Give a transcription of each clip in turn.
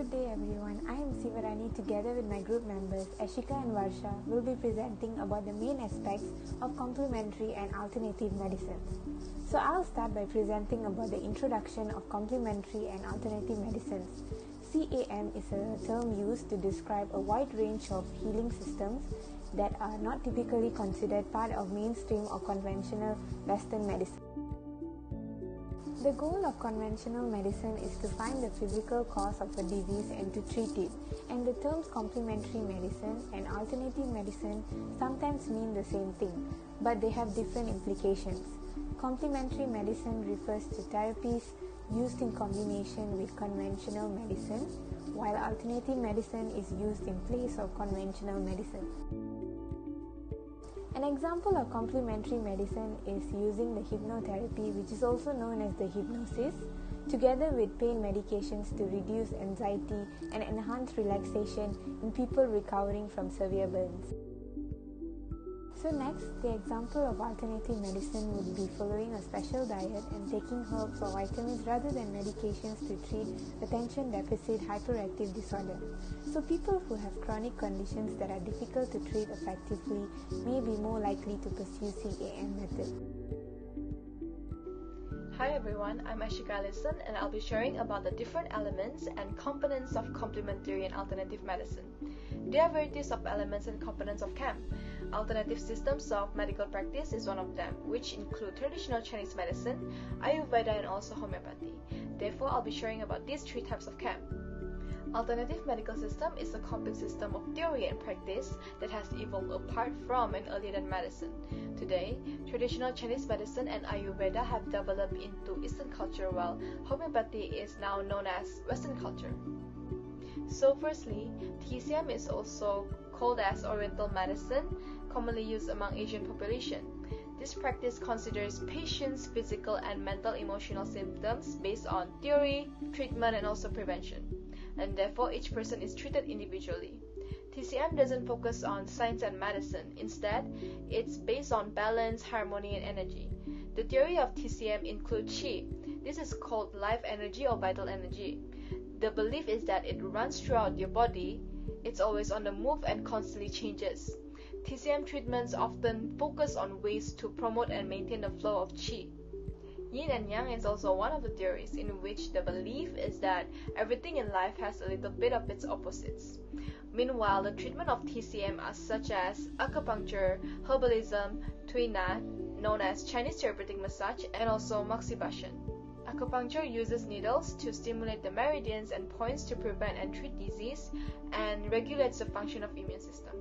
Good day everyone, I am Sivarani together with my group members Eshika and Varsha will be presenting about the main aspects of complementary and alternative medicines. So I'll start by presenting about the introduction of complementary and alternative medicines. CAM is a term used to describe a wide range of healing systems that are not typically considered part of mainstream or conventional Western medicine. The goal of conventional medicine is to find the physical cause of a disease and to treat it, and the terms complementary medicine and alternative medicine sometimes mean the same thing, but they have different implications. Complementary medicine refers to therapies used in combination with conventional medicine, while alternative medicine is used in place of conventional medicine. An example of complementary medicine is using the hypnotherapy, which is also known as the hypnosis, together with pain medications to reduce anxiety and enhance relaxation in people recovering from severe burns. So next, the example of alternative medicine would be following a special diet and taking herbs or vitamins rather than medications to treat attention deficit hyperactive disorder. So people who have chronic conditions that are difficult to treat effectively may be more likely to pursue CAM method. Hi everyone, I'm Eshika Ellyson and I'll be sharing about the different elements and components of complementary and alternative medicine. There are varieties of elements and components of CAM. Alternative systems of medical practice is one of them, which include traditional Chinese medicine, Ayurveda and also homeopathy. Therefore, I'll be sharing about these three types of CAM. Alternative medical system is a complex system of theory and practice that has evolved apart from and earlier than medicine. Today, traditional Chinese medicine and Ayurveda have developed into Eastern culture while homeopathy is now known as Western culture. So firstly, TCM is also called as Oriental medicine, commonly used among Asian population. This practice considers patients' physical and mental emotional symptoms based on theory, treatment and also prevention. And therefore each person is treated individually. TCM doesn't focus on science and medicine. Instead, it's based on balance, harmony, and energy. The theory of TCM includes Qi. This is called life energy or vital energy. The belief is that it runs throughout your body, it's always on the move and constantly changes. TCM treatments often focus on ways to promote and maintain the flow of Qi. Yin and Yang is also one of the theories in which the belief is that everything in life has a little bit of its opposites. Meanwhile, the treatment of TCM are such as acupuncture, herbalism, tuina, known as Chinese therapeutic massage, and also moxibustion. Acupuncture uses needles to stimulate the meridians and points to prevent and treat disease and regulates the function of immune system.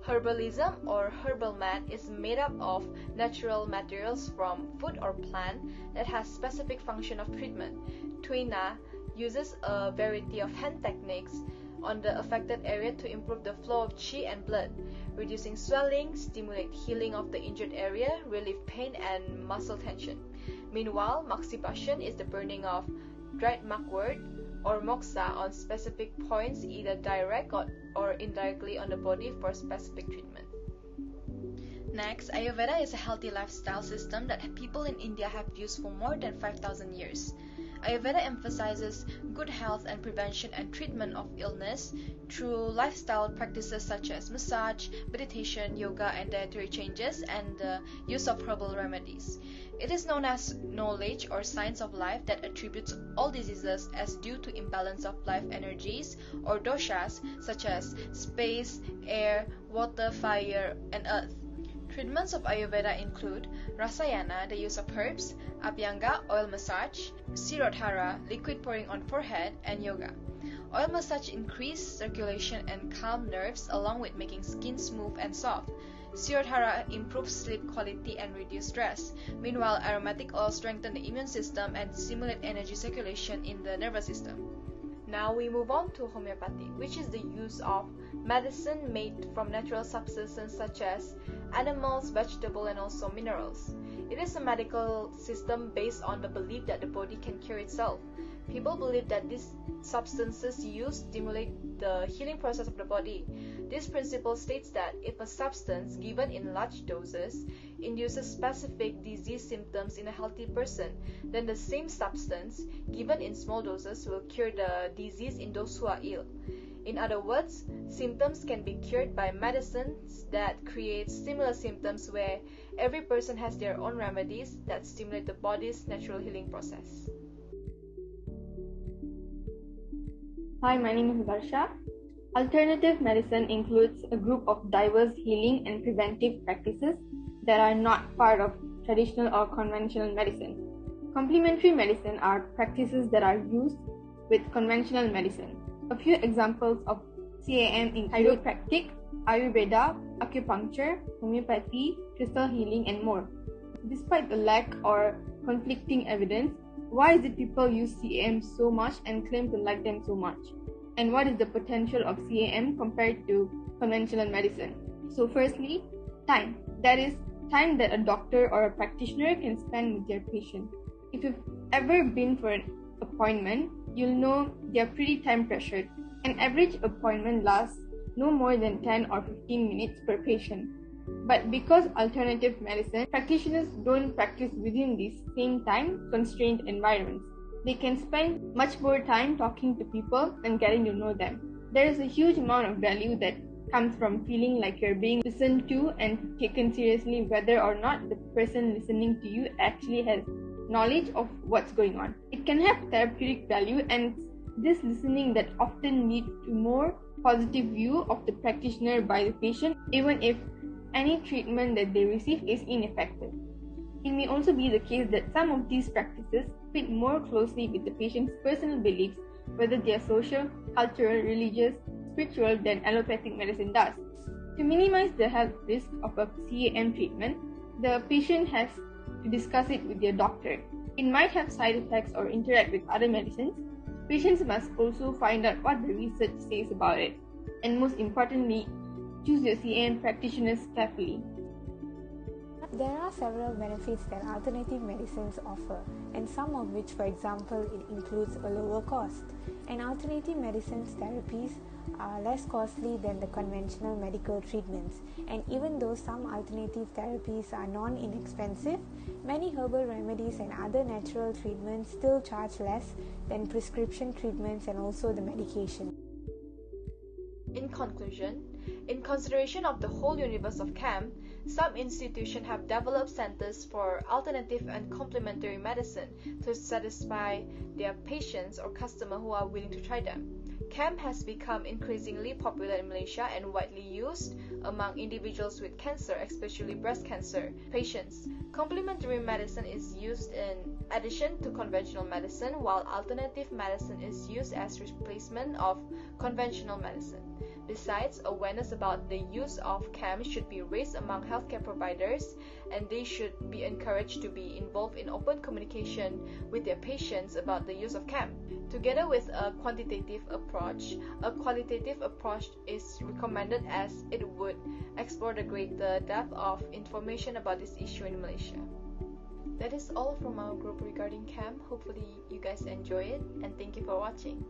Herbalism or herbal med is made up of natural materials from food or plant that has specific function of treatment. Tuina uses a variety of hand techniques on the affected area to improve the flow of qi and blood, reducing swelling, stimulate healing of the injured area, relieve pain and muscle tension. Meanwhile, moxibustion is the burning of dried mugwort or moxa on specific points, either direct or indirectly on the body for specific treatment. Next, Ayurveda is a healthy lifestyle system that people in India have used for more than 5,000 years. Ayurveda emphasizes good health and prevention and treatment of illness through lifestyle practices such as massage, meditation, yoga, and dietary changes, and the use of herbal remedies. It is known as knowledge or science of life that attributes all diseases as due to imbalance of life energies or doshas such as space, air, water, fire, and earth. Treatments of Ayurveda include Rasayana, the use of herbs, Abhyanga, oil massage, Sirodhara, liquid pouring on forehead, and yoga. Oil massage increases circulation and calm nerves along with making skin smooth and soft. Sirodhara improves sleep quality and reduce stress. Meanwhile, aromatic oils strengthen the immune system and stimulate energy circulation in the nervous system. Now we move on to homeopathy, which is the use of medicine made from natural substances such as animals, vegetables, and also minerals. It is a medical system based on the belief that the body can cure itself. People believe that these substances used stimulate the healing process of the body. This principle states that if a substance given in large doses induces specific disease symptoms in a healthy person, then the same substance, given in small doses, will cure the disease in those who are ill. In other words, symptoms can be cured by medicines that create similar symptoms where every person has their own remedies that stimulate the body's natural healing process. Hi, my name is Varsha. Alternative medicine includes a group of diverse healing and preventive practices that are not part of traditional or conventional medicine. Complementary medicine are practices that are used with conventional medicine. A few examples of CAM include chiropractic, Ayurveda, acupuncture, homeopathy, crystal healing, and more. Despite the lack or conflicting evidence, why is it people use CAM so much and claim to like them so much? And what is the potential of CAM compared to conventional medicine? So firstly, time. That is, time that a doctor or a practitioner can spend with their patient. If you've ever been for an appointment, you'll know they're pretty time pressured. An average appointment lasts no more than 10 or 15 minutes per patient. But because alternative medicine, practitioners don't practice within these same time constrained environments. They can spend much more time talking to people and getting to know them. There is a huge amount of value that comes from feeling like you're being listened to and taken seriously, whether or not the person listening to you actually has knowledge of what's going on. It can have therapeutic value, and this listening that often leads to more positive view of the practitioner by the patient, even if any treatment that they receive is ineffective. It may also be the case that some of these practices fit more closely with the patient's personal beliefs, whether they are social, cultural, religious, spiritual, than allopathic medicine does. To minimize the health risk of a CAM treatment, the patient has to discuss it with their doctor. It might have side effects or interact with other medicines. Patients must also find out what the research says about it. And most importantly, choose your CAM practitioners carefully. There are several benefits that alternative medicines offer, and some of which, for example, it includes a lower cost. And alternative medicines therapies are less costly than the conventional medical treatments. And even though some alternative therapies are non-inexpensive, many herbal remedies and other natural treatments still charge less than prescription treatments and also the medication. In conclusion, in consideration of the whole universe of CAM, some institutions have developed centers for alternative and complementary medicine to satisfy their patients or customers who are willing to try them. CAM has become increasingly popular in Malaysia and widely used among individuals with cancer, especially breast cancer patients. Complementary medicine is used in addition to conventional medicine, while alternative medicine is used as replacement of conventional medicine. Besides, awareness about the use of CAM should be raised among healthcare providers, and they should be encouraged to be involved in open communication with their patients about the use of CAM. Together with a quantitative approach, a qualitative approach is recommended as it would explore the greater depth of information about this issue in Malaysia. That is all from our group regarding CAM. Hopefully you guys enjoy it, and thank you for watching.